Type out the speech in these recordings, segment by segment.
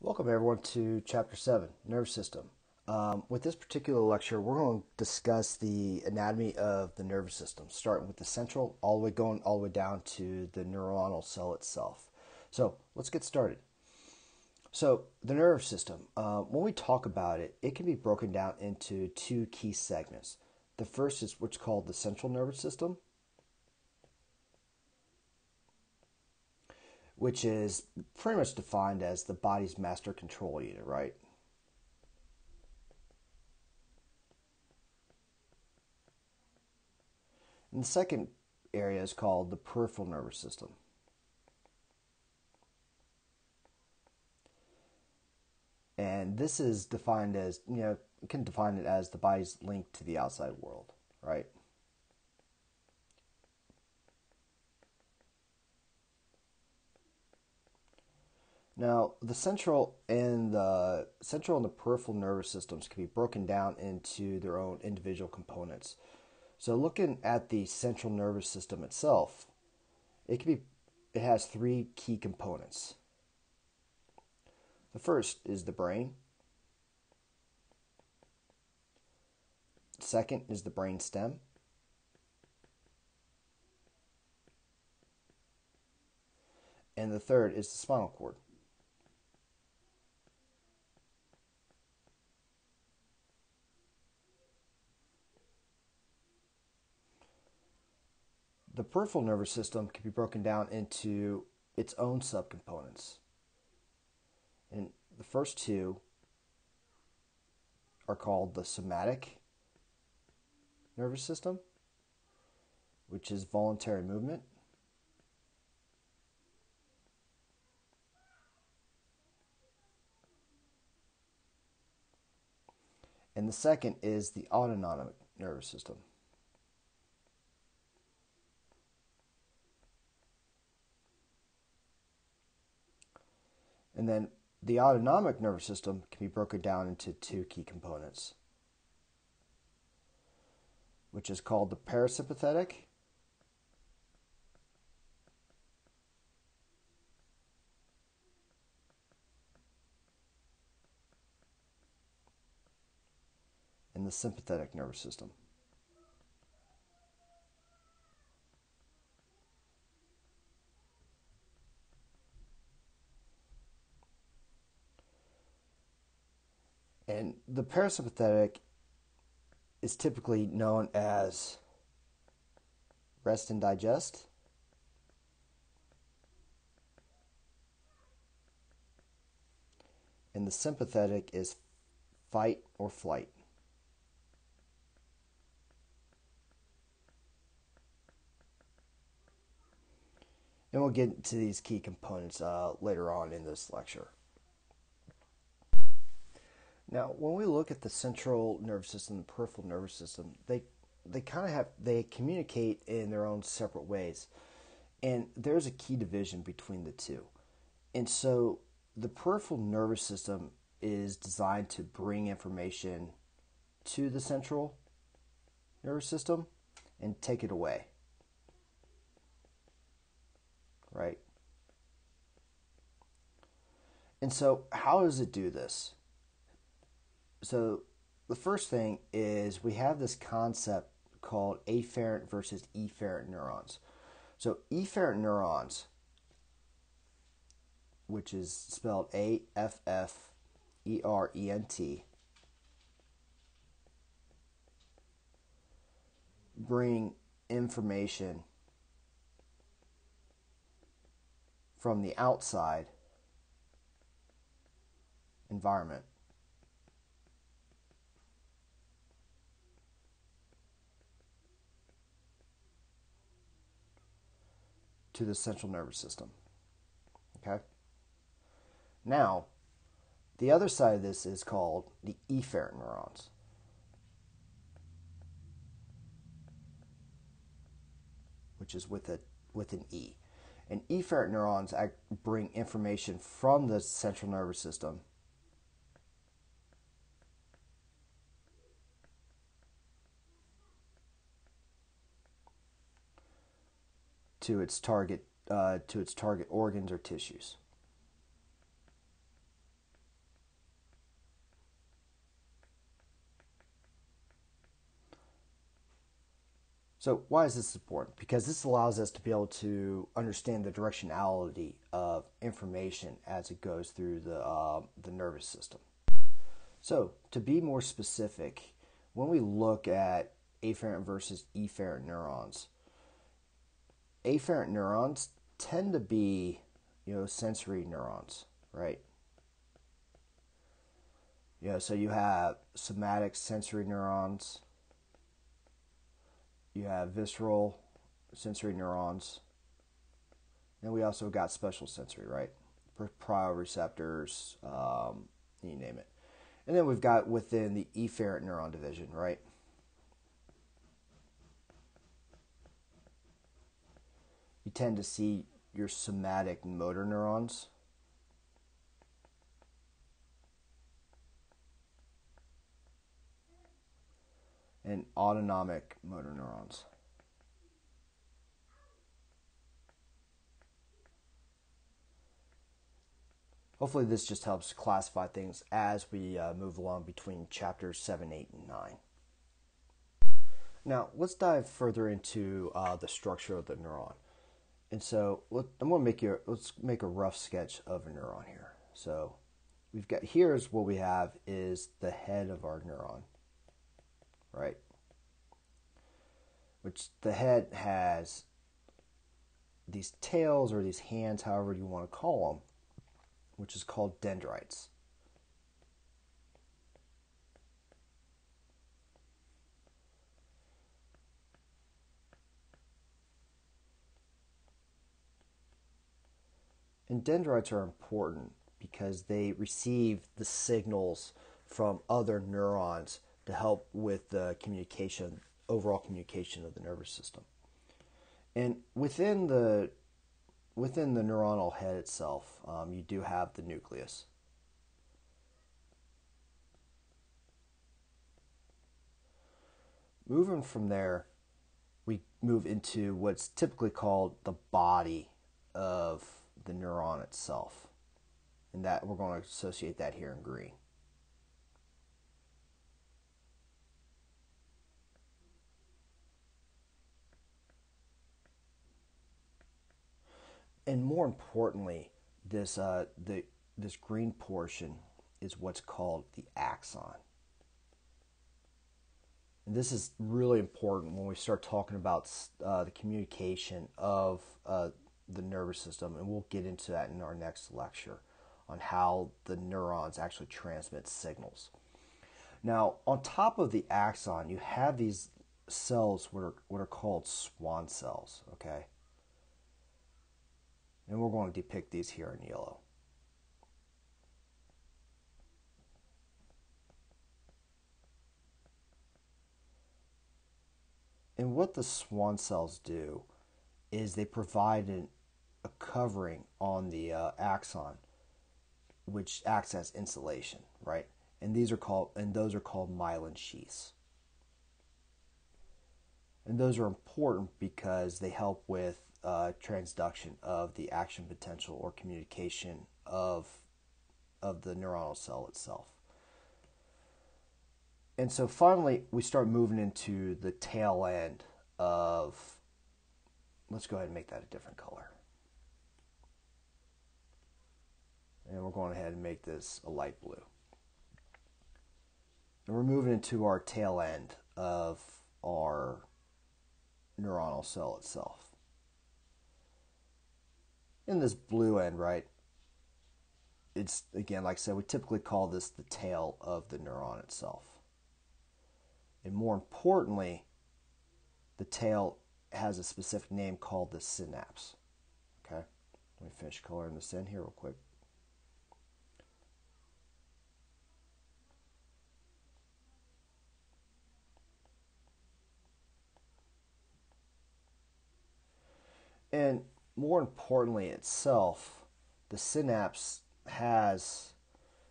Welcome everyone to Chapter 7, Nervous System. With this particular lecture, we're going to discuss the anatomy of the nervous system, starting with the central, going all the way down to the neuronal cell itself. So let's get started. So the nervous system, when we talk about it, it can be broken down into two key segments. The first is what's called the central nervous system, which is pretty much defined as the body's master control unit, right? And the second area is called the peripheral nervous system. And this is defined as, you can define it as the body's link to the outside world, right? Now, the central and the peripheral nervous systems can be broken down into their own individual components. So, looking at the central nervous system itself, it has three key components. The first is the brain. The second is the brain stem. And the third is the spinal cord. The peripheral nervous system can be broken down into its own subcomponents. And the first two are called the somatic nervous system, which is voluntary movement. And the second is the autonomic nervous system. And then the autonomic nervous system can be broken down into two key components, which is called the parasympathetic and the sympathetic nervous system. And the parasympathetic is typically known as rest and digest. And the sympathetic is fight or flight. And we'll get into these key components later on in this lecture. Now, when we look at the central nervous system, the peripheral nervous system, they communicate in their own separate ways, and there's a key division between the two. And so, the peripheral nervous system is designed to bring information to the central nervous system and take it away, right? And so, how does it do this? So the first thing is we have this concept called afferent versus efferent neurons. So efferent neurons, which is spelled AFFERENT, bring information from the outside environment to the central nervous system. Okay? Now, the other side of this is called the efferent neurons. Which is with an E. And efferent neurons bring information from the central nervous system to its target organs or tissues. So why is this important? Because this allows us to be able to understand the directionality of information as it goes through the nervous system. So to be more specific, when we look at afferent versus efferent neurons, afferent neurons tend to be, sensory neurons, right? So you have somatic sensory neurons, you have visceral sensory neurons, and we also got special sensory, right? Proprioceptors, you name it. And then we've got within the efferent neuron division, right? You tend to see your somatic motor neurons, and autonomic motor neurons. Hopefully this just helps classify things as we move along between chapters 7, 8, and 9. Now, let's dive further into the structure of the neuron. And so let's make a rough sketch of a neuron here. So here's what we have is the head of our neuron, right? Which the head has these tails or these hands, however you want to call them, which is called dendrites. And dendrites are important because they receive the signals from other neurons to help with the overall communication of the nervous system. And within the neuronal head itself, you do have the nucleus. Moving from there, we move into what's typically called the body of the neuron itself. And that we're going to associate that here in green. And more importantly, this green portion is what's called the axon. And this is really important when we start talking about the communication of the nervous system, and we'll get into that in our next lecture on how the neurons actually transmit signals. Now, on top of the axon, you have these cells what are called Schwann cells, okay? And we're going to depict these here in yellow. And what the Schwann cells do is they provide a covering on the axon, which acts as insulation, right? And those are called myelin sheaths. And those are important because they help with transduction of the action potential or communication of the neuronal cell itself. And so finally, we start moving into the tail end of, let's go ahead and make that a different color. And we're going ahead and make this a light blue. And we're moving into our tail end of our neuronal cell itself. In this blue end, right, it's, again, like I said, we typically call this the tail of the neuron itself. And more importantly, the tail has a specific name called the synapse. Okay, let me finish coloring this in here real quick. And more importantly itself, the synapse has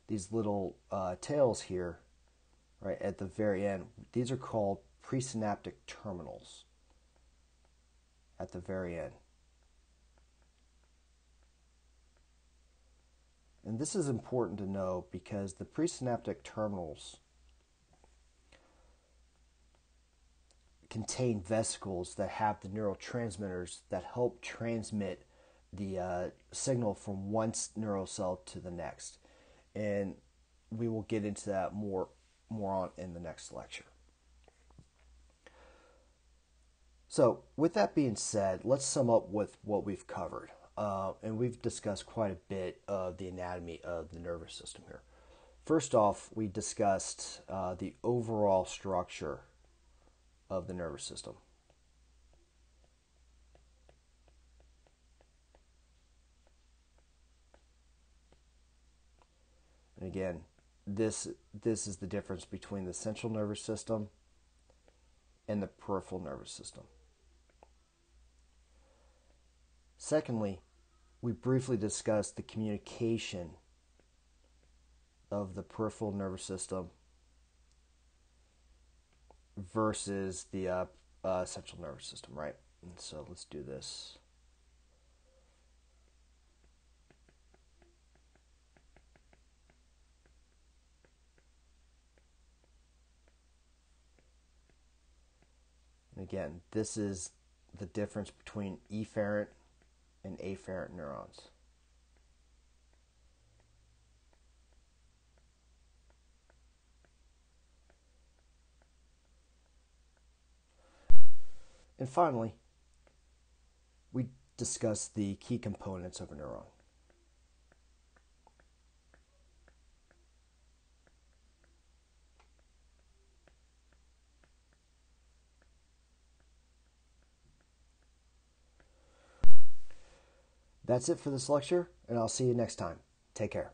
these little tails here, right, at the very end. These are called presynaptic terminals at the very end. And this is important to know because the presynaptic terminals contain vesicles that have the neurotransmitters that help transmit the signal from one neural cell to the next. And we will get into that more on in the next lecture. So with that being said, let's sum up with what we've covered. And we've discussed quite a bit of the anatomy of the nervous system here. First off, we discussed the overall structure of the nervous system. And again, this is the difference between the central nervous system and the peripheral nervous system. Secondly, we briefly discussed the communication of the peripheral nervous system versus the central nervous system, right? And so let's do this. And again, this is the difference between efferent and afferent neurons. And finally, we discussed the key components of a neuron. That's it for this lecture, and I'll see you next time. Take care.